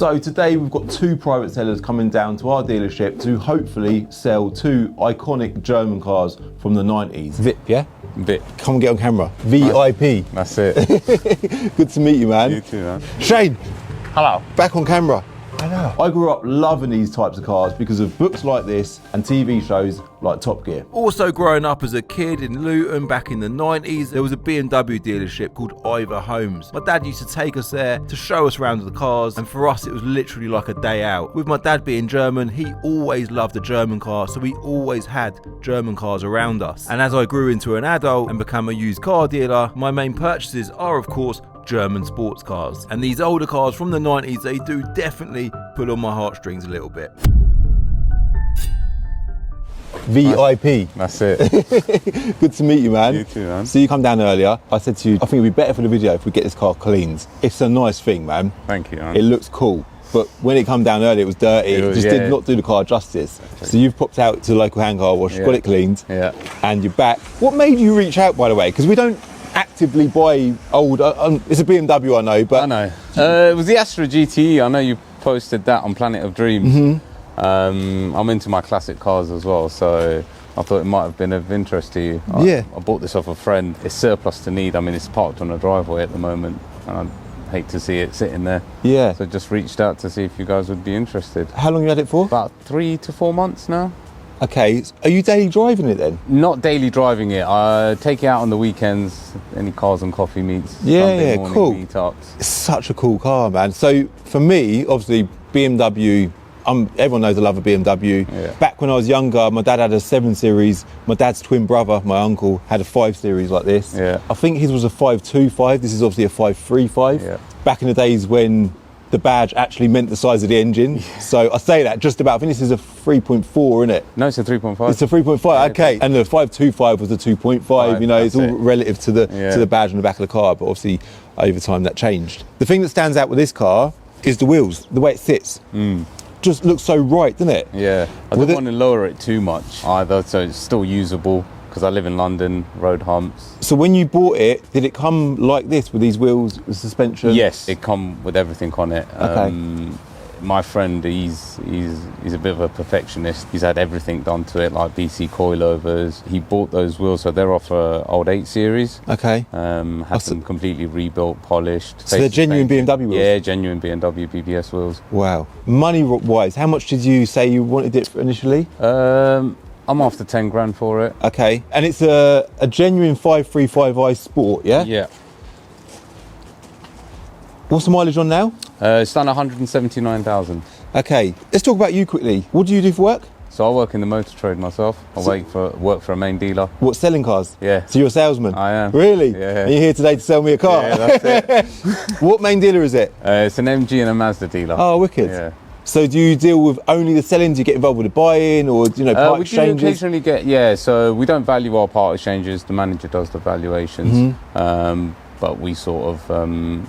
So today we've got two private sellers coming down to our dealership to hopefully sell two iconic German cars from the 90s. VIP, yeah? VIP. Come and get on camera. VIP. That's it. Good to meet you, man. You too, man. Shane. Hello. Back on camera. I know. I grew up loving these types of cars because of books like this and TV shows like Top Gear. Also growing up as a kid in Luton back in the 90s, there was a BMW dealership called Ivor Homes. My dad used to take us there to show us around the cars, and for us it was literally like a day out. With my dad being German, he always loved a German car, so we always had German cars around us. And as I grew into an adult and became a used car dealer, my main purchases are of course German sports cars. And these older cars from the 90s, they do definitely pull on my heartstrings a little bit. VIP. That's it. Good to meet you, man. You too, man. So you come down earlier. I said to you, I think it'd be better for the video if we get this car cleaned. It's a nice thing, man. Thank you, man. It looks cool. But when it come down earlier, it was dirty. It just did not do the car justice. Okay. So you've popped out to the local hand car wash, got it cleaned, and you're back. What made you reach out, by the way? Because we don't actively buy old, it's a BMW, I know, but... I know. It was the Astra GTE. I know you posted that on Planet of Dreams. I'm into my classic cars as well, so I thought it might have been of interest to you. I bought this off a friend. It's surplus to need. I mean, it's parked on a driveway at the moment, and I'd hate to see it sitting there. Yeah. So just reached out to see if you guys would be interested. How long have you had it for? About 3 to 4 months now. Okay, are you daily driving it then? Not daily driving it. I take it out on the weekends, any cars and coffee meets. Yeah, cool. Meetups. It's such a cool car, man. So for me, obviously, BMW, everyone knows I love a BMW. Yeah. Back when I was younger, my dad had a 7 Series. My dad's twin brother, my uncle, had a 5 Series like this. Yeah. I think his was a 525. This is obviously a 535. Yeah. Back in the days when the badge actually meant the size of the engine. Yeah. So I say that just about, I think this is a 3.4, isn't it? No, it's a 3.5. It's a 3.5, yeah, okay. And the 525 was the 2.5, you know, it's all relative to the badge on the back of the car, but obviously over time that changed. The thing that stands out with this car is the wheels, the way it sits. Just looks so right, doesn't it? Yeah, I don't want to lower it too much either, so it's still usable, because I live in London, road humps. So when you bought it, did it come like this with these wheels, the suspension? Yes, it come with everything on it. Okay. My friend, he's a bit of a perfectionist. He's had everything done to it, like BC coilovers. He bought those wheels, so they're off a old 8 Series. Okay. Had them completely rebuilt, polished. So they're genuine BMW wheels? Yeah, genuine BMW BBS wheels. Wow. Money-wise, how much did you say you wanted it for initially? I'm after 10 grand for it. Okay. And it's a genuine 535i Sport, yeah? Yeah. What's the mileage on now? It's done 179,000. Okay, let's talk about you quickly. What do you do for work? So I work in the motor trade myself. I work for a main dealer. What, selling cars? Yeah. So you're a salesman? I am. Really? Yeah. And you're here today to sell me a car? Yeah, that's it. What main dealer is it? It's an MG and a Mazda dealer. Oh, wicked. Yeah. So do you deal with only the selling? Do you get involved with the buy-in or, you know, part exchanges? We do occasionally get, so we don't value our part exchanges. The manager does the valuations. But we sort of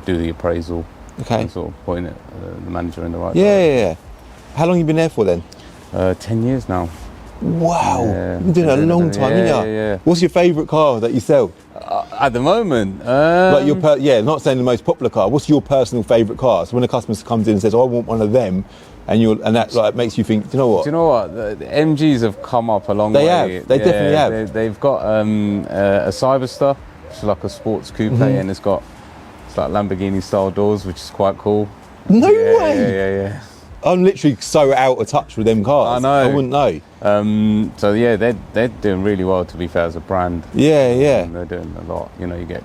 do the appraisal. Okay. And sort of point the manager in the right direction. Yeah. How long have you been there for then? 10 years now. Wow. Yeah. You've been doing it a long time, haven't you? Yeah. What's your favourite car that you sell? At the moment? Like not saying the most popular car. What's your personal favourite car? So when a customer comes in and says, I want one of them, and that like makes you think, do you know what? Do you know what? The MGs have come up a long way. They definitely have. They've got a Cyberstar, which is like a sports coupe, and it's got like Lamborghini style doors, which is quite cool. No way! Yeah. I'm literally so out of touch with them cars. I know. I wouldn't know. So yeah, they're doing really well, to be fair, as a brand. Yeah. They're doing a lot. You know, you get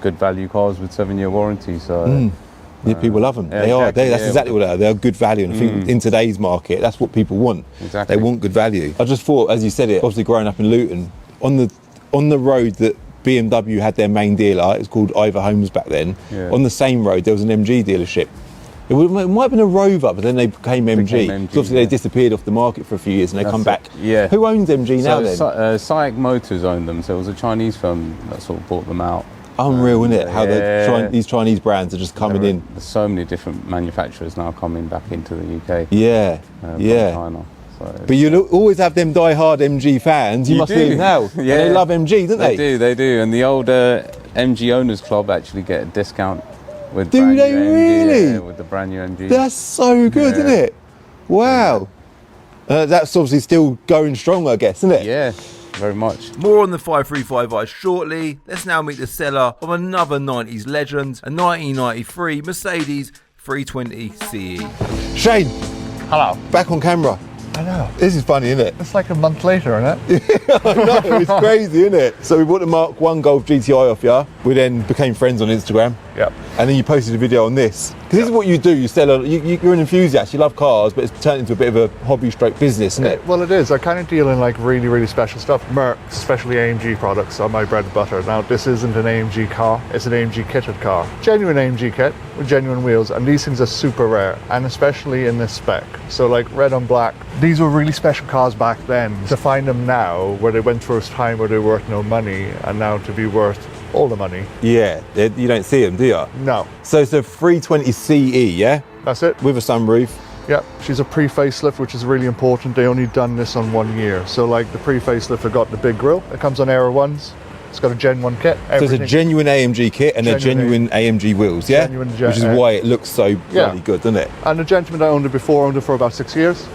good value cars with 7-year warranty. So yeah, people love them. Yeah, That's exactly what they are. They're good value, and I think in today's market, that's what people want. Exactly. They want good value. I just thought, as you said it, obviously growing up in Luton, on the road that BMW had their main dealer, it was called Ivor Homes back then. Yeah. On the same road, there was an MG dealership. It might have been a Rover, but then they became MG. Obviously, they disappeared off the market for a few years, and they come back. Yeah. Who owns MG now then? SAIC Motors owned them, so it was a Chinese firm that sort of bought them out. Unreal, isn't it? How these Chinese brands are just coming in. There's so many different manufacturers now coming back into the UK. Yeah. China. So, but you always have them die-hard MG fans. You must do now. Yeah. They love MG, don't they? They do. And the older MG Owners Club actually get a discount. Do they really? With the brand new MG. That's so good, isn't it? Wow. That's obviously still going strong, I guess, isn't it? Yeah, very much. More on the 535i shortly. Let's now meet the seller of another 90s legend, a 1993 Mercedes 320 CE. Shane. Hello. Back on camera. I know. This is funny, isn't it? It's like a month later, isn't it? I know, it's crazy, isn't it? So we bought the Mark 1 Golf GTI off you. We then became friends on Instagram. Yep. And then you posted a video on this. Because this is what you do. You sell, you're an enthusiast. You love cars, but it's turned into a bit of a hobby stroke business, isn't it? Well, it is. I kind of deal in like really, really special stuff. Mercs, especially AMG products, are my bread and butter. Now, this isn't an AMG car. It's an AMG kitted car. Genuine AMG kit with genuine wheels. And these things are super rare. And especially in this spec. So like red on black. These were really special cars back then. To find them now, where they went through a time where they were worth no money, and now to be worth all the money. Yeah, you don't see them, do you? No. So it's a 320 CE, yeah? That's it. With a sunroof. Yeah, she's a pre-facelift, which is really important. They only done this on 1 year. So like the pre-facelift have got the big grille. It comes on Aero 1s. It's got a Gen 1 kit. So it's a genuine AMG kit and they're genuine AMG wheels, yeah? Which is why it looks so bloody good, doesn't it? And the gentleman that owned it before owned it for about 6 years.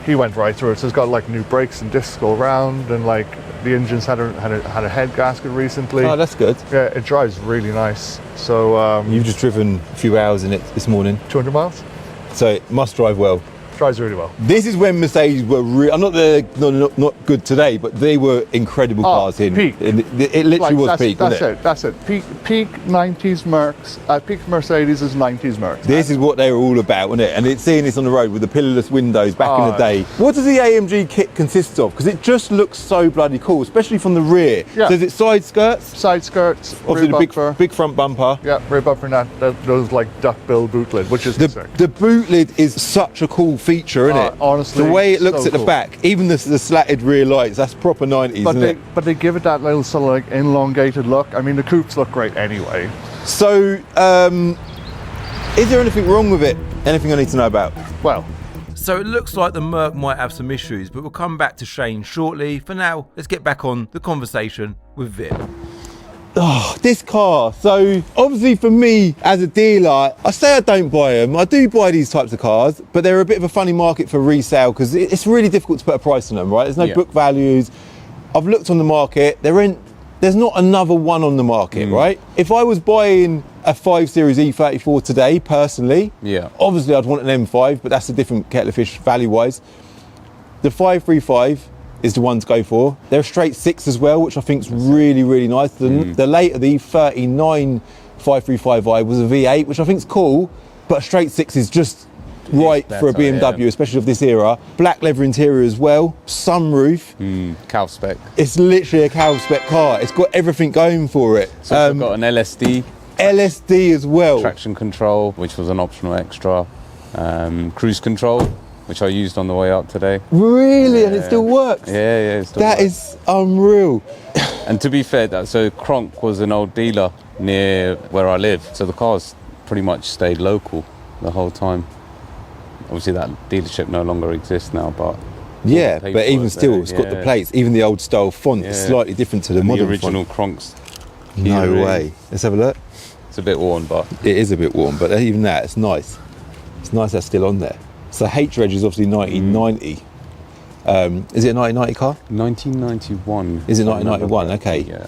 He went right through it. So it's got like new brakes and discs all around, and like the engine's had a head gasket recently. Oh, that's good. Yeah, it drives really nice. So you've just driven a few hours in it this morning. 200 miles. So it must drive well. Drives really well. This is when Mercedes were I'm not not good today, but they were incredible cars in peak. It literally was peak, wasn't it? That's it. Peak 90s Mercs. Peak Mercedes is 90s Mercs. This is what they were all about, wasn't it? And it's seeing this on the road with the pillarless windows back in the day. What does the AMG kit consist of? Because it just looks so bloody cool, especially from the rear. Yeah. So is it side skirts? Side skirts. Obviously the big front bumper. Yeah, rear bumper and those like duckbill boot lid, which is the boot lid is such a cool feature, isn't it? Honestly, the way it looks so at the cool. back, even the slatted rear lights, that's proper 90s, isn't it? But they give it that little sort of like elongated look. I mean, the coupes look great anyway. So, is there anything wrong with it? Anything I need to know about? Well, so it looks like the Merc might have some issues, but we'll come back to Shane shortly. For now, let's get back on the conversation with Vip. Oh, this car. So obviously for me as a dealer, I say I don't buy them. I do buy these types of cars, but they're a bit of a funny market for resale because it's really difficult to put a price on them, right? There's no book values. I've looked on the market. There's not another one on the market, right? If I was buying a 5 Series E34 today, personally, obviously I'd want an M5, but that's a different kettle of fish value-wise. The 535 is the one to go for. They're a straight 6 as well, which I think is really, really nice. The later, the 39 535i was a V8, which I think is cool, but a straight 6 is just right for a BMW, especially of this era. Black leather interior as well, sunroof. Cow spec. It's literally a cow spec car. It's got everything going for it. So it's got an LSD. LSD as well. Traction control, which was an optional extra. Cruise control, which I used on the way up today. Really? And it still works? Yeah, it still works. That is unreal. And to be fair, so Kronk was an old dealer near where I live, so the car's pretty much stayed local the whole time. Obviously that dealership no longer exists now, but... Yeah, but even still, it's got the plates, even the old style font is slightly different to the modern font. The original Kronks. No way. Let's have a look. It's a bit worn, but... It is a bit worn, but even that, it's nice. It's nice that's still on there. So H-Reg is obviously 1990. Is it a 1990 car? 1991. Is it 1991? Okay. Yeah.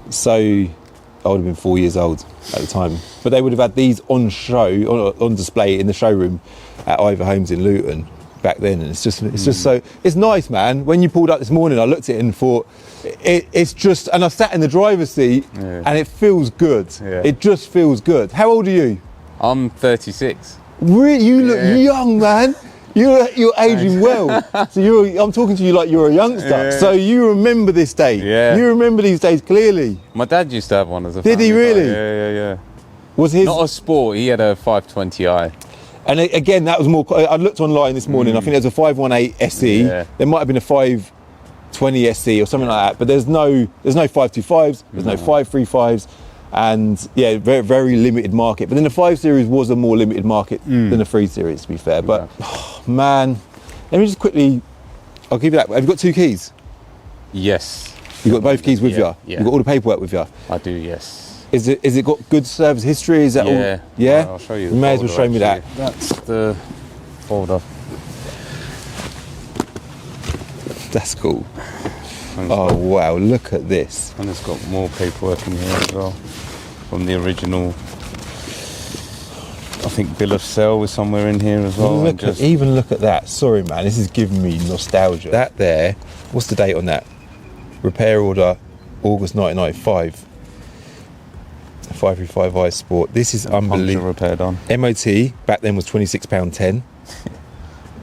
So I would have been 4 years old at the time. But they would have had these on show, on display in the showroom at Ivor Homes in Luton back then. And it's just so, it's nice, man. When you pulled up this morning, I looked at it and thought, it's just, and I sat in the driver's seat and it feels good. Yeah. It just feels good. How old are you? I'm 36. Really? You look young, man. You're aging well. So I'm talking to you like you're a youngster. Yeah. So you remember this day. Yeah. You remember these days clearly. My dad used to have one as a Did he really? Yeah. Was his not a sport? He had a 520i. And again, that was more. I looked online this morning. I think there's a 518 SE. Yeah. There might have been a 520 SE or something like that. But there's no 525s. There's no 535s. And yeah, very, very limited market. But then the 5 Series was a more limited market than the 3 Series, to be fair. But man, let me just quickly, I'll give you that. Have you got 2 keys? Yes. You've got both keys with you? Yeah. You've got all the paperwork with you? I do, yes. Is it got good service history? Is that all? Yeah. I'll show you. You may as well show me that. That's the folder. That's cool. Oh wow, look at this. And it's got more paperwork in here as well from the original. I think bill of sale was somewhere in here as well. Even look at that. Sorry man, this is giving me nostalgia. That there, what's the date on that? Repair order, August 1995. 535i Sport. This is unbelievable. Repair done. MOT back then was £26.10.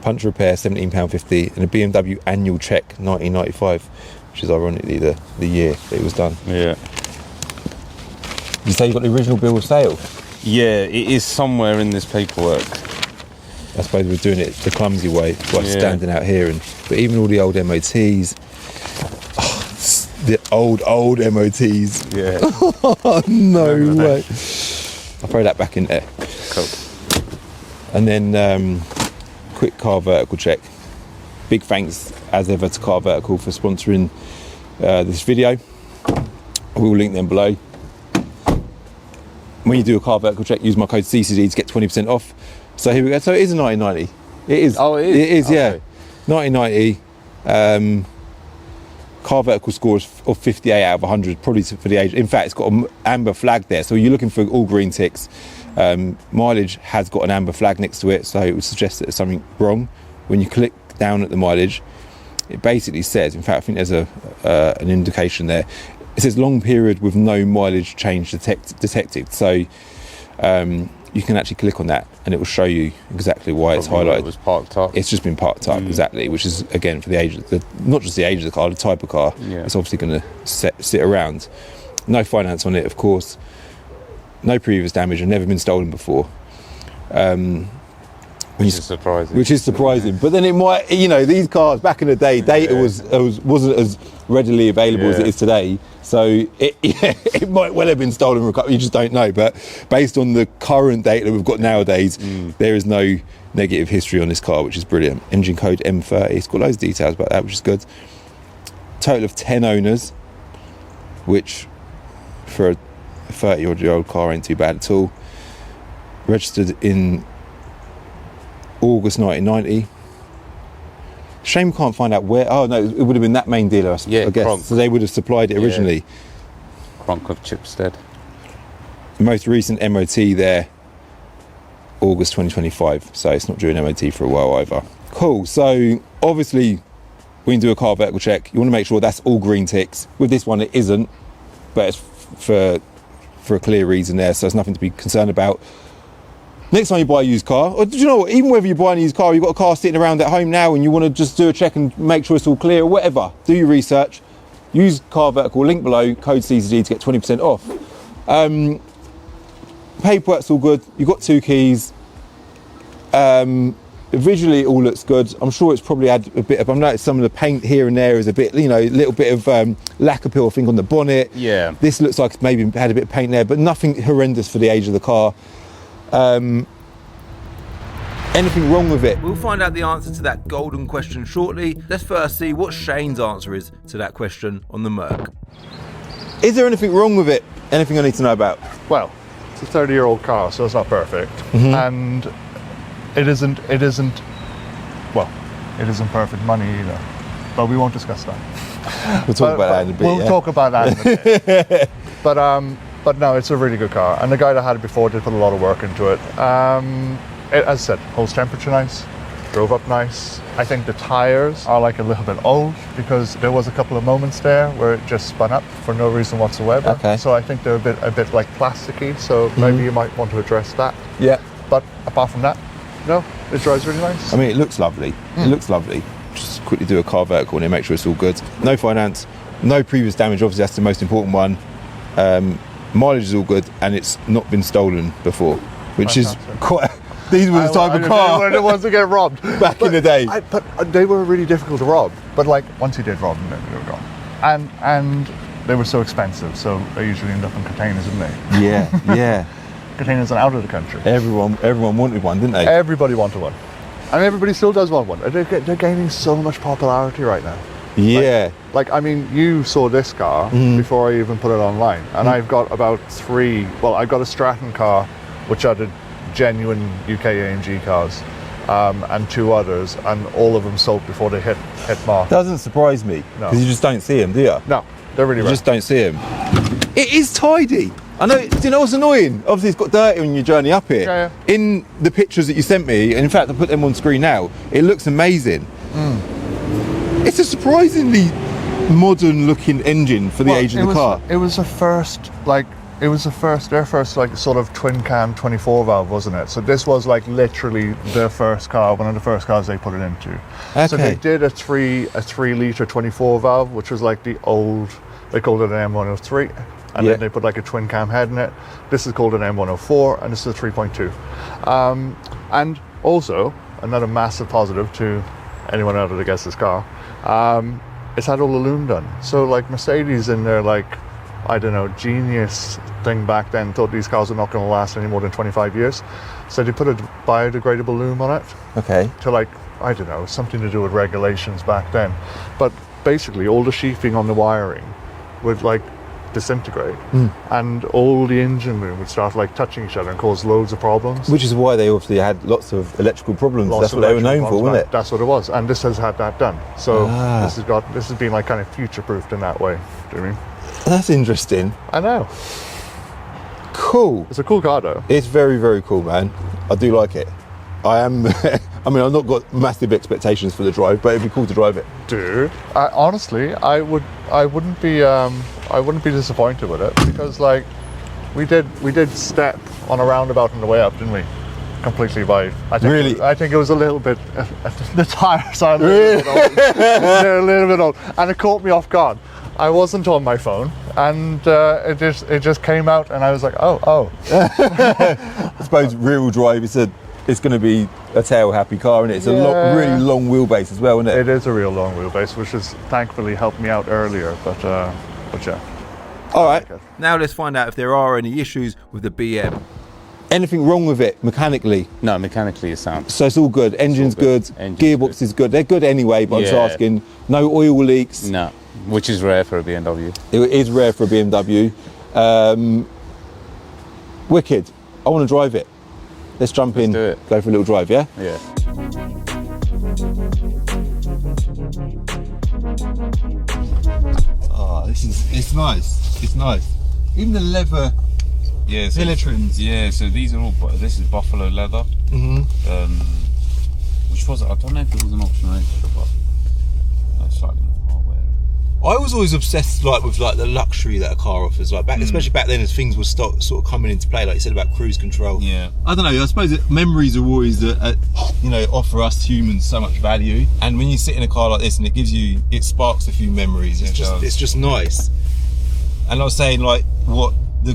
Punch repair £17.50, and a BMW annual check 1995, which is ironically the year that it was done. Yeah. You say you got the original bill of sale? Yeah, it is somewhere in this paperwork. I suppose we're doing it the clumsy way, by standing out here. But even all the old MOTs, the old MOTs. Yeah. Oh, no way. I'll throw that back in there. Cool. And then quick car vertical check. Big thanks as ever to Car Vertical for sponsoring this video. We'll link them below. When you do a car vertical check, use my code CCD to get 20% off. So here we go. So it is a 1990. It is. Oh, it is? It is, okay. yeah. 1990. Car vertical score of 58 out of 100, probably for the age. In fact, it's got an amber flag there. So you're looking for all green ticks. Mileage has got an amber flag next to it, so it would suggest that there's something wrong. When you click down at the mileage, it basically says, in fact, I think there's an indication there. It says long period with no mileage change detected. So you can actually click on that and it will show you exactly why it's highlighted. It was parked up. It's just been parked up, exactly, which is, again, for the age, not just the age of the car, the type of car. Yeah. It's obviously going to sit around. No finance on it, of course. No previous damage, and never been stolen before. Which is surprising. Which is surprising. But then it might, these cars back in the day, data wasn't as readily available as it is today. So it might well have been stolen. You just don't know. But based on the current data that we've got nowadays, there is no negative history on this car, which is brilliant. Engine code M30. It's got loads of details about that, which is good. Total of 10 owners, which for a 30-odd-year-old car ain't too bad at all. Registered in August 1990. Shame we can't find out where. Oh no, it would have been that main dealer, I guess. Cronk. So they would have supplied it originally. Cronk of Chipstead. The most recent MOT there, August 2025. So it's not doing MOT for a while either. Cool. So obviously, when you do a car vertical check, you want to make sure that's all green ticks. With this one, it isn't, but it's for a clear reason there. So there's nothing to be concerned about. Next time you buy a used car, or do you know what, even whether you buy a used car, you've got a car sitting around at home now and you want to just do a check and make sure it's all clear or whatever, do your research, use Car Vertical, link below, code CCD to get 20% off. Paperwork's all good, you've got 2 keys, visually it all looks good. I'm sure it's probably had a bit of, I've noticed some of the paint here and there is a bit, a little bit of lacquer peel, I think, on the bonnet. Yeah. This looks like it's maybe had a bit of paint there, but nothing horrendous for the age of the car. Anything wrong with it? We'll find out the answer to that golden question shortly. Let's first see what Shane's answer is to that question on the Merc. Is there anything wrong with it? Anything I need to know about? Well, it's a 30-year-old car, so it's not perfect. And it isn't perfect money either. But we won't discuss that. We'll talk about that in a bit. We'll talk about that in a bit. But no, it's a really good car. And the guy that had it before did put a lot of work into it. As I said, holds temperature nice, drove up nice. I think the tyres are like a little bit old because there was a couple of moments there where it just spun up for no reason whatsoever. Okay. So I think they're a bit like plasticky. So maybe you might want to address that. Yeah. But apart from that, no, it drives really nice. I mean, it looks lovely. It looks lovely. Just quickly do a car vertical and make sure it's all good. No finance, no previous damage. Obviously, that's the most important one. Mileage is all good, and it's not been stolen before, which Fantastic. is quite. These were the type of car They were the ones that get robbed back in the day. But they were really difficult to rob. But like once you did rob them, then they were gone. And they were so expensive, so they usually end up in containers, didn't they? Yeah. Containers and out of the country. Everyone wanted one, didn't they? Everybody wanted one, and everybody still does want one. They're gaining so much popularity right now. Yeah. Like, I mean, you saw this car before I even put it online, and I've got about I've got a Stratton car, which are the genuine UK AMG cars, and 2 others, and all of them sold before they hit market. Doesn't surprise me, No. because you just don't see them, do you? No, they're really You rare. just don't see them. It is tidy. I know, do you know what's annoying? Obviously it's got dirt on your journey up here. Yeah. In the pictures that you sent me, and in fact I put them on screen now, it looks amazing. It's a surprisingly modern looking engine for the age of the car. It was their first like sort of twin cam 24 valve, wasn't it? So this was like literally the first car, one of the first cars they put it into. Okay. So they did a 3 litre 24 valve, which was like the old, they called it an M103, and then they put like a twin cam head in it. This is called an M104, and this is a 3.2. And also another massive positive to anyone out there that gets this car, it's had all the loom done. So like Mercedes in their like, I don't know, genius thing back then thought these cars were not going to last any more than 25 years. So they put a biodegradable loom on it. Okay. To like, I don't know, something to do with regulations back then. But basically all the sheathing on the wiring would like disintegrate, and all the engine loom would start like touching each other and cause loads of problems. Which is why they obviously had lots of electrical problems. That's what they were known for, wasn't it? That's what it was, and this has had that done. So this has been like kind of future-proofed in that way. Do you know what I mean? That's interesting. I know. Cool. It's a cool car though. It's very, very cool, man. I do like it. I am. I mean, I've not got massive expectations for the drive, but it'd be cool to drive it. Dude, honestly, I wouldn't be disappointed with it, because like we did step on a roundabout on the way up, didn't we? Completely by. I think it was a little bit. The tires are a little bit old. They're a little bit old, and it caught me off guard. I wasn't on my phone, and it just came out, and I was like, oh. I suppose real drive it's going to be a tail happy car, and it's a really long wheelbase as well, isn't it? It is a real long wheelbase, which has thankfully helped me out earlier, but yeah. All right. Now let's find out if there are any issues with the BM. Anything wrong with it mechanically? No, mechanically it's sound. So it's all good. Engine's good. Gearbox is good. They're good anyway, but I'm just asking. No oil leaks. No, which is rare for a BMW. It is rare for a BMW. Wicked. I want to drive it. Let's jump in. Do it. Go for a little drive, yeah? Yeah. Oh, it's nice. It's nice. Even the leather. Yeah, so trims. Yeah, so these are all. This is buffalo leather. Which was, I don't know if it was an option extra, but that's slightly more hardware. I was always obsessed with the luxury that a car offers, especially back then as things were sort of coming into play, like you said about cruise control. Yeah. I don't know. I suppose memories are always offer us humans so much value, and when you sit in a car like this and it sparks a few memories. It's just nice. And I was saying what the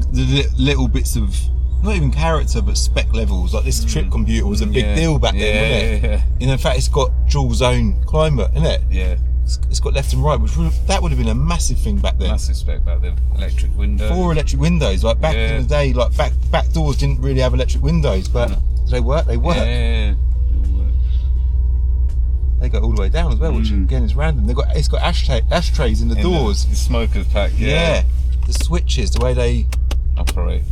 little bits of, not even character, but spec levels, like this trip computer was a big deal back then, wasn't it? Yeah. And in fact, it's got dual zone climate, isn't it? Yeah. It's got left and right, that would have been a massive thing back then. Massive spec back then. Electric windows. 4 electric windows, back in the day, back doors didn't really have electric windows, but they work. Yeah. They go all the way down as well, which again is random. It's got ashtrays in the doors. The smoker's pack. Yeah. The switches, the way they operate.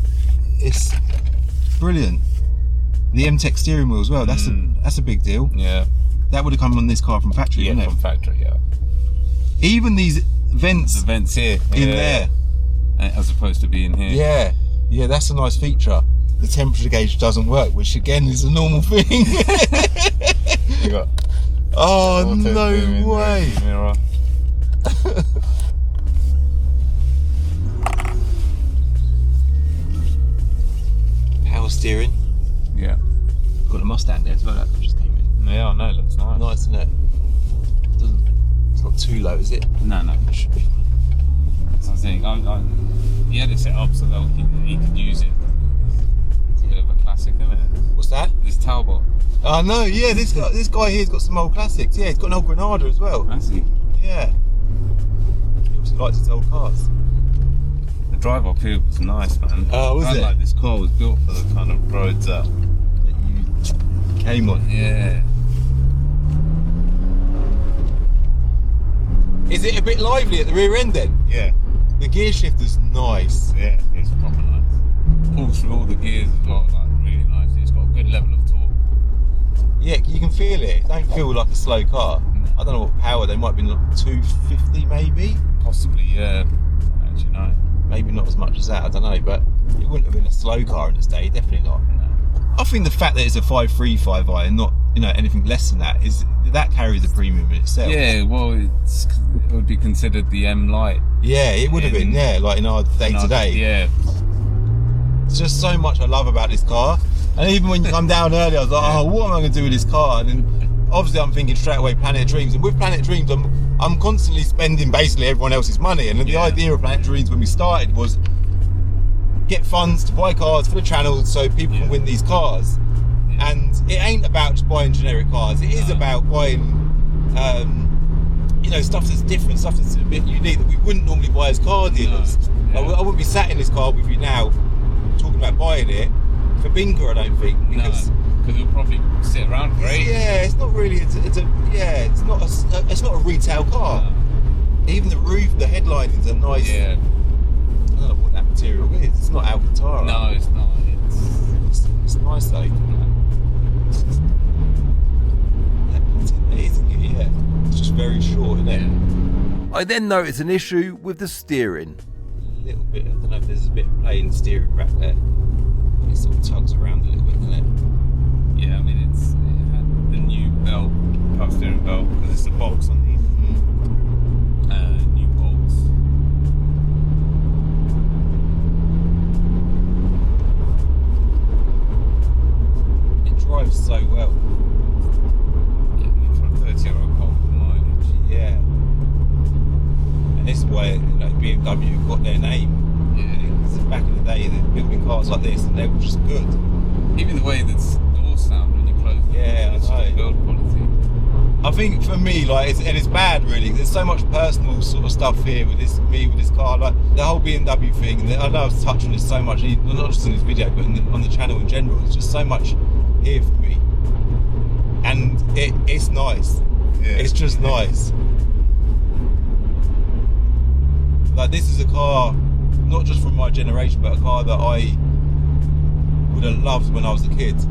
It's brilliant. The M-Tech steering wheel as well. That's a big deal. Yeah. That would have come on this car from factory, wouldn't it? From factory, yeah. Even these vents. The vents here. In there. As opposed to being here. Yeah. Yeah, that's a nice feature. The temperature gauge doesn't work, which again is a normal thing. Oh, no way. Mirror. Power steering. Yeah. Got a Mustang there as well, that just came in. Yeah, I know, looks nice. Nice, isn't it? It's not too low, is it? No. It should be. That's the thing. He had it set up so that he could use it. It's a bit of a classic, isn't it? What's that? This Talbot. Oh no, yeah, this guy here's got some old classics. Yeah, he's got an old Granada as well. Has he? Yeah. He also likes his old cars. The drive up here was nice, man. Oh, was it? Like this car was built for the kind of roads that you came on. Yeah. Is it a bit lively at the rear end then? Yeah. The gear shifter's nice. Yeah, it's proper nice. Pulls through all the gears as well, like really nice. It's got a good level of torque. Yeah, you can feel it. It don't feel like a slow car. No. I don't know what power, they might be like 250 maybe? Possibly, yeah. I don't actually know. Maybe not as much as that, I don't know, but it wouldn't have been a slow car in its day, definitely not. No. I think the fact that it's a 535i and not, you know, anything less than that that carries a premium in itself. Yeah, well, it would be considered the M Lite. Yeah, it would have been, yeah, like in our day to day. Yeah. There's just so much I love about this car. And even when you come down earlier, I was like, oh, what am I going to do with this car? And then obviously I'm thinking straight away Planet Dreams. And with Planet Dreams, I'm constantly spending basically everyone else's money. And the idea of Planet Dreams when we started was get funds to buy cars for the channel so people can win these cars. And it ain't about just buying generic cars. It is about buying, you know, stuff that's different, stuff that's a bit unique that we wouldn't normally buy as car dealers. No. I wouldn't be sat in this car with you now talking about buying it for bingo, I don't think. Because it'll probably sit around for ages. yeah, it's not really. It's not a retail car. No. Even the roof, the headlinings are nice. Yeah. I don't know what that material is. It's not Alcantara. No, it's not. It's nice though. Yeah, it's just very short, isn't it? I then noticed an issue with the steering. A little bit. I don't know if there's a bit of play in the steering rack there. It sort of tugs around a little bit, doesn't it? Yeah, I mean it had the new belt, power steering belt, because it's the box on these. New bolts. It drives so well. Yeah, I mean, for a 30-year-old car with mileage. Yeah. And this is why, you know, BMW got their name. Yeah. Because back in the day, they were building cars like this and they were just good. Even the way the doors sound when you close them. Yeah, it's I know. just build quality. I think for me, like, it's bad really. There's so much personal sort of stuff here with this car, like the whole BMW thing. And I know I've touched on this so much, not just in this video, but on the channel in general. There's just so much here for me, and it's nice. Yeah. It's just nice. Like, this is a car, not just from my generation, but a car that I would have loved when I was a kid.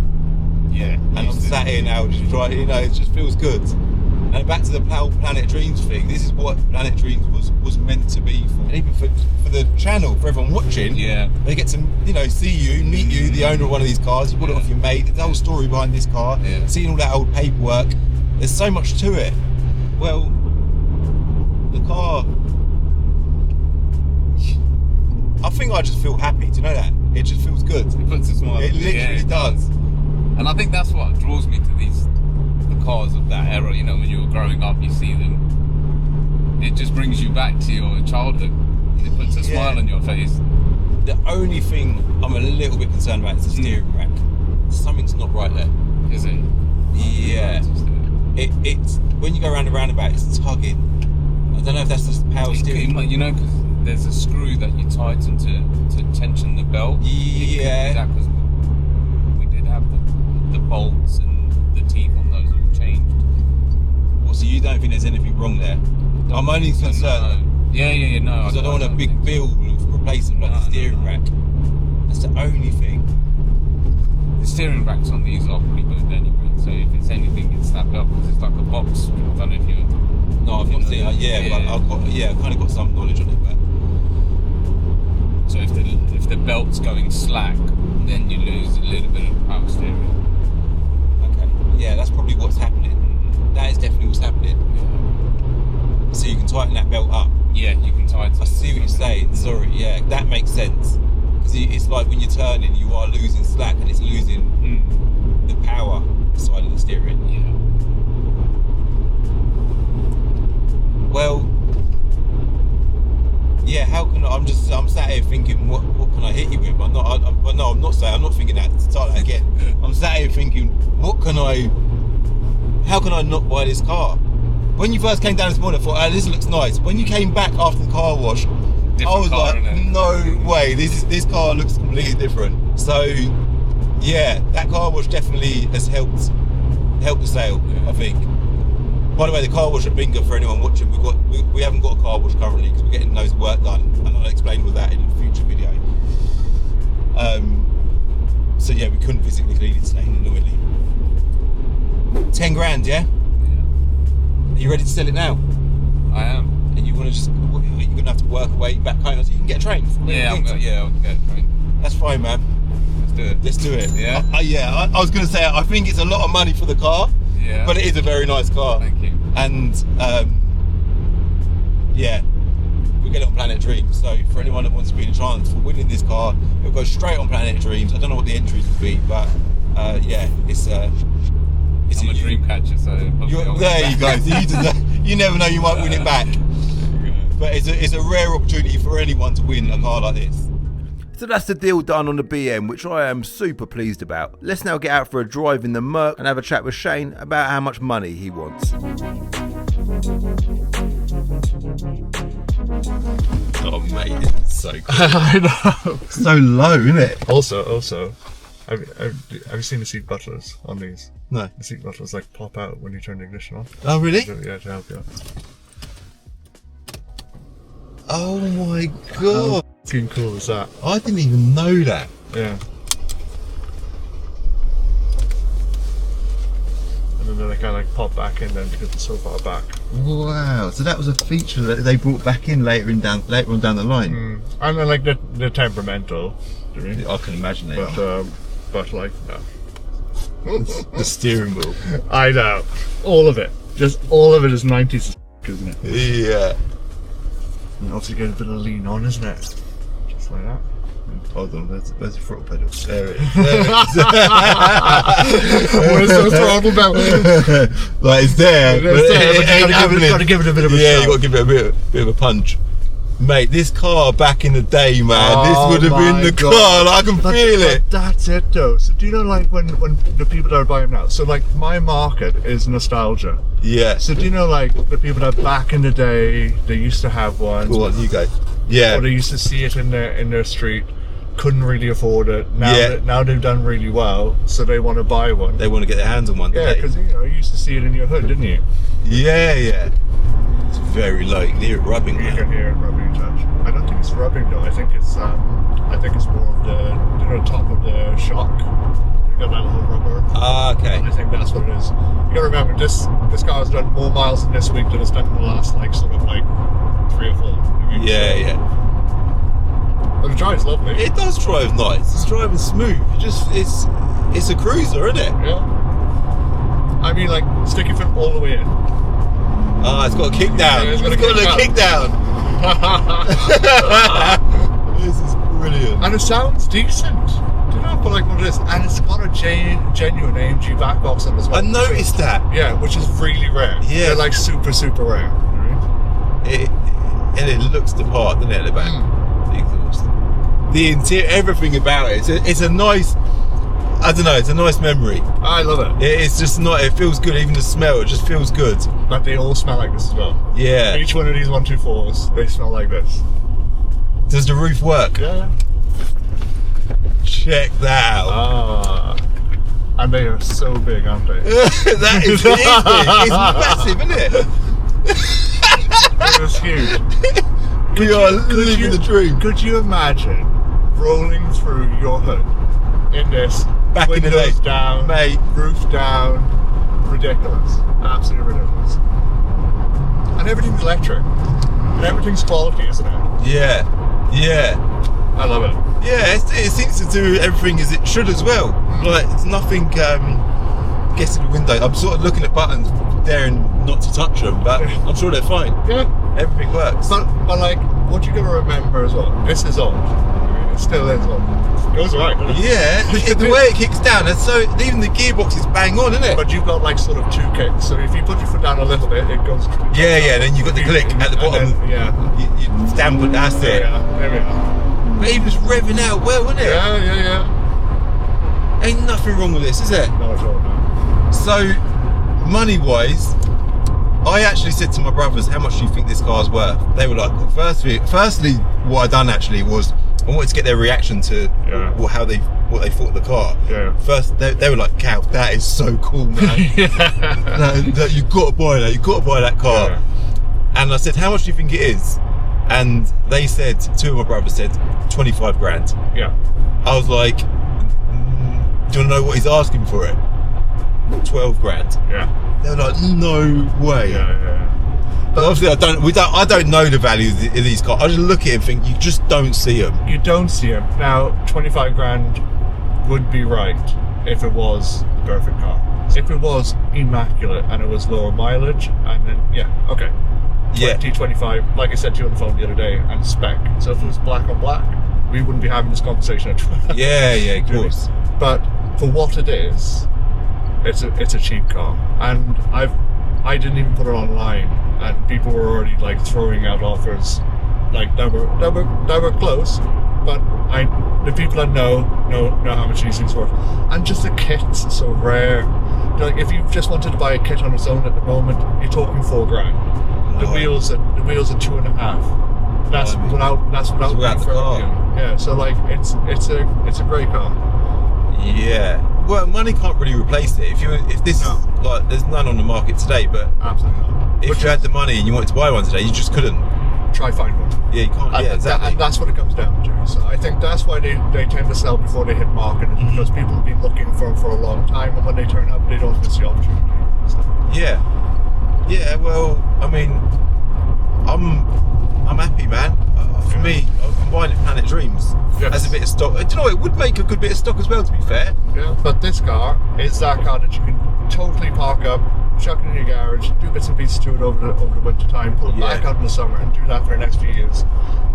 Yeah. And I'm sat here now, just trying, you know, it just feels good. And back to the whole Planet Dreams thing, this is what Planet Dreams was meant to be for. And even for the channel, for everyone watching, they get to, you know, see you, meet you, the owner of one of these cars, you bought it off your mate, the whole story behind this car, seeing all that old paperwork. There's so much to it. Well, the car, I think I just feel happy, do you know that? It just feels good. It puts a smile. It literally does. And I think that's what draws me to the cars of that era. You know, when you were growing up, you see them. It just brings you back to your childhood. It puts a smile on your face. The only thing I'm a little bit concerned about is the steering rack. Something's not right there. Is it? Yeah. It's when you go around the roundabout, it's tugging. I don't know if that's just power steering. You know, because there's a screw that you tighten to tension the belt. Yeah. That because we did have the bolts and the teeth on those all changed. Well, so you don't think there's anything wrong there? I'm only concerned. No. Yeah, no. Because I don't want a big bill of replacing the steering rack. That's the only thing. The steering racks on these are pretty good anyway. So if it's anything, it's that belt because it's like a box. I don't know if you. No, I've not seen it. But I've kind of got some knowledge on it. But so if the belt's going slack, then you lose a little bit of power steering. Okay. Yeah, that's probably what's happening. That is definitely what's happening. Yeah. So you can tighten that belt up. Yeah, you can tighten. I see what you're saying. Sorry. Yeah, that makes sense. Because it's like when you're turning, you are losing slack, and it's losing the power side of the steering. Yeah. Well, yeah. How can I'm sat here thinking, what can I hit you with? I'm not thinking that. Start that again. I'm sat here thinking, how can I not buy this car? When you first came down this morning, I thought, oh, this looks nice. When you came back after the car wash, I was like, no way, this car looks completely different. So, yeah, that car wash definitely has helped the sale, I think. By the way, the car wash at Bingo, for anyone watching, we haven't got a car wash currently because we're getting loads of work done, and I'll explain all that in a future video. So yeah, we couldn't physically clean it today, annoyingly. 10 grand, yeah? Yeah. Are you ready to sell it now? I am. And you want to just, are you going to have to work away back home so you can get a train? Yeah, I'll get a train. That's fine, man. Let's do it. Yeah? I was going to say, I think it's a lot of money for the car, yeah, but it is a very nice car. Thank you. And yeah, we get it on Planet Dreams. So for anyone that wants to be in a chance for winning this car, it'll go straight on Planet Dreams. I don't know what the entries will be, but yeah, it's I'm a dream catcher, so there you go. So you never know, you might win it back. But it's a rare opportunity for anyone to win a car like this. So that's the deal done on the BM, which I am super pleased about. Let's now get out for a drive in the Merc and have a chat with Shane about how much money he wants. Oh mate, it's so cool. I know. So low, isn't it? Also, have you seen the seat butlers on these? No. The seat butlers like pop out when you turn the ignition on. Oh really? Yeah, to help you. Oh my god. How fucking cool is that? I didn't even know that. Yeah. And then they kind of like pop back in then because it's so far back. Wow. So that was a feature that they brought back in later on down the line. And then like they're temperamental. Do you mean? I can imagine that. But like no. The steering wheel. I know. All of it. Just all of it is 90s, isn't it? Yeah. And obviously get a bit of lean on, isn't it? Just like that. Hold on, there's the throttle pedal. There it is. Where's the throttle pedal? Like it's there, but it ain't happening. You've got to give it a bit of a Yeah, shove. you got to give it a bit of a punch. Mate, this car back in the day, man, this would have been the car. Like, I can feel it. That's it, though. So do you know, like when the people that are buying them now? So like my market is nostalgia. Yeah. So do you know, like the people that back in the day they used to have one? Go on, you go. Yeah. Or they used to see it in their street, couldn't really afford it. Now they've done really well, so they want to buy one. They want to get their hands on one. Yeah, because you used to see it in your hood, didn't you? Yeah, yeah. It's very low. You can hear it rubbing. You can hear it rubbing touch. I don't think it's rubbing though. I think it's more of the top of the shock. You got that little rubber. Ah, okay. I think that's what it is. You gotta remember this car has done more miles in this week than it's done in the last like 3 or 4. Yeah, yeah. But the drive's lovely. It does drive nice. It's driving smooth. It's a cruiser, isn't it? Yeah. I mean, like stick your foot all the way in. Ah, it's got a kick down. Yeah, it's got a kick down. This is brilliant. And it sounds decent. Do you know for like what it is? And it's got a genuine AMG back box on as well. I noticed that. Yeah, which is really rare. Yeah. They're like super, super rare. Right? And it looks the part, doesn't it, at the back? The exhaust. The interior, everything about it. It's a nice, I don't know, it's a nice memory. I love it. It's just not, it feels good, even the smell, it just feels good. But they all smell like this as well. Yeah. Each one of these 124s, they smell like this. Does the roof work? Yeah. Check that out. Ah. And they are so big, aren't they? That is big. It's massive, isn't it? It was huge. We are living the dream. Could you imagine rolling through your hood in this? Back in the day. Windows down, Mate. roof down. Ridiculous. Absolutely ridiculous. And everything's electric. And everything's quality, isn't it? Yeah. Yeah. I love it. Yeah, it seems to do everything as it should as well. Like, it's nothing gets in the window. I'm sort of looking at buttons, daring not to touch them, but I'm sure they're fine. Yeah. Everything works. But like, what you gotta remember as well, this is old. I mean, it still is old. It goes right, doesn't it? Yeah, the way it kicks down, and so even the gearbox is bang on, isn't it? But you've got like sort of 2 kicks, so if you put your foot down a little bit, it goes. Yeah, then you've got the click at the bottom. Then, yeah. You stamp it, that's it. There we are. But even just revving out well, isn't it? Yeah. Ain't nothing wrong with this, is there? No, at all, no. So, money-wise, I actually said to my brothers, how much do you think this car's worth? They were like, firstly, what I done actually was, I wanted to get their reaction to how they what they thought of the car. Yeah. First, they were like, "Cow, that is so cool, man! You got to buy that. You got to buy that car." Yeah. And I said, "How much do you think it is?" And they said, two of my brothers said, 25 grand. Yeah. I was like, "Do you want to know what he's asking for it?" 12 grand. Yeah. They were like, "No way." Yeah. But obviously, I don't know the value of these cars. I just look at it and think, you just don't see them. You don't see them. Now, 25 grand would be right if it was the perfect car. If it was immaculate and it was lower mileage, and then, okay. 25, like I said to you on the phone the other day, and spec. So if it was black on black, we wouldn't be having this conversation. Yeah, of course. But for what it is, it's a cheap car. And I didn't even put it online, and people were already like throwing out offers, like that were close, but the people I know how much these things worth, and just the kit's are so rare. Like if you just wanted to buy a kit on its own at the moment, you're talking $4 grand. The wheels are 2.5. That's without the car. Yeah, so like it's a great car. Yeah. Well, money can't really replace it. If this is like, there's none on the market today, but Absolutely not. if you had the money and you wanted to buy one today, you just couldn't. Try find one. Yeah, you can't. Yeah, exactly. And that's what it comes down to. So I think that's why they tend to sell before they hit market, is because people have been looking for them for a long time, and when they turn up, they don't miss the opportunity. So. Yeah. Well, I mean, I'm happy, man. For me, I'm buying it Planet Dreams as a bit of stock. Do you know, it would make a good bit of stock as well, to be fair. Yeah, but this car is that car that you can totally park up, chuck it in your garage, do bits and pieces to it over the winter time, pull it back out in the summer, and do that for the next few years.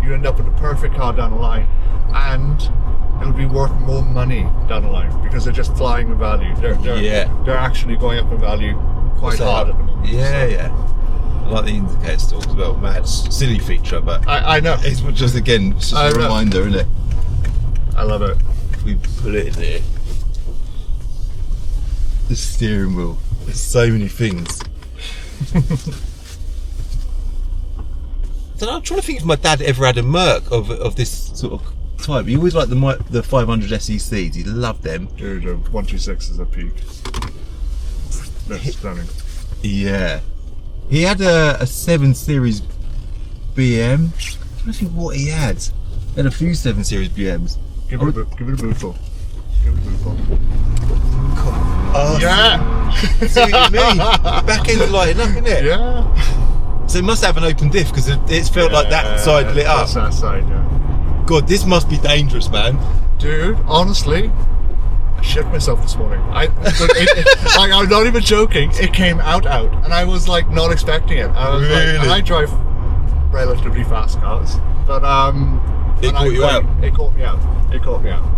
You end up with a perfect car down the line, and it'll be worth more money down the line because they're just flying in value. They're actually going up in value quite hard at the moment. Yeah. I like the indicator stalk as well. Mad, silly feature, but I know. It's just a reminder, isn't it? I love it. If we put it in here, the steering wheel. There's so many things. I'm trying to think if my dad ever had a Merc of this sort of type. He always liked the 500 SECs. He loved them. Dude, the 126 is a peak. That's stunning. Yeah. He had a 7 Series BM. I'm trying to think what he had. He had a few 7 Series BMs. Give it a bootful. Oh, yeah! See what you mean? Back end's lighting up, isn't it? Yeah. So it must have an open diff because it's felt like that side lit up. That's that side, yeah. God, this must be dangerous, man. Dude, honestly, I shit myself this morning. I'm not even joking. It came out, and I was like not expecting it. I was really? and I drive relatively fast cars, but It caught you out. It caught me out.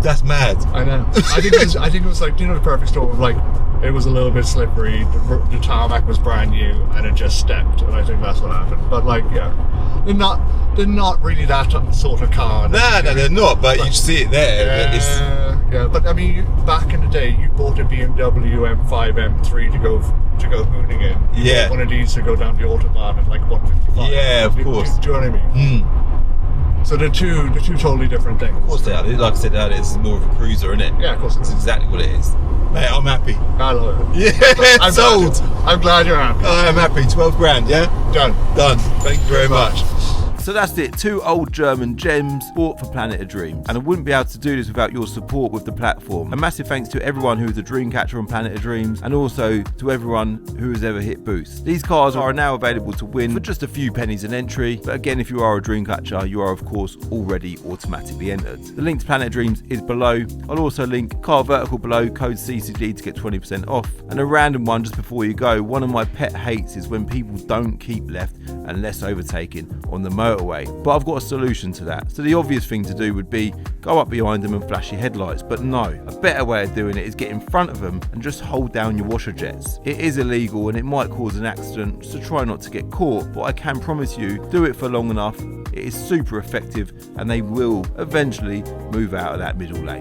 That's mad. I know. I think it was like, the perfect storm of like, it was a little bit slippery, the tarmac was brand new, and it just stepped, and I think that's what happened. But like, they're not really that sort of car. No, they're not, but you see it there. Yeah, but I mean, back in the day, you bought a BMW M5, M3 to go hooning in. You bought one of these to go down the Autobahn at like 155. Yeah, of course. Do you know what I mean? So they're two totally different things. Of course they are. Like I said earlier, it's more of a cruiser, isn't it? Yeah, of course It's exactly what it is. Mate, I'm happy. I love it. Yeah, I'm sold. I'm glad you're happy. I am happy. 12 grand, yeah? Done. Thank you very much. So that's it, 2 old German gems bought for Planet of Dreams. And I wouldn't be able to do this without your support with the platform. A massive thanks to everyone who is a dream catcher on Planet of Dreams, and also to everyone who has ever hit boost. These cars are now available to win for just a few pennies an entry, but again, if you are a dream catcher, you are of course already automatically entered. The link to Planet of Dreams is below. I'll also link Car Vertical below, code CCD to get 20% off. And a random one just before you go, one of my pet hates is when people don't keep left unless overtaking on the motorway, but I've got a solution to that. So the obvious thing to do would be go up behind them and flash your headlights, but no, a better way of doing it is get in front of them and just hold down your washer jets. It is illegal and it might cause an accident, so try not to get caught, but I can promise you, do it for long enough, it is super effective and they will eventually move out of that middle lane.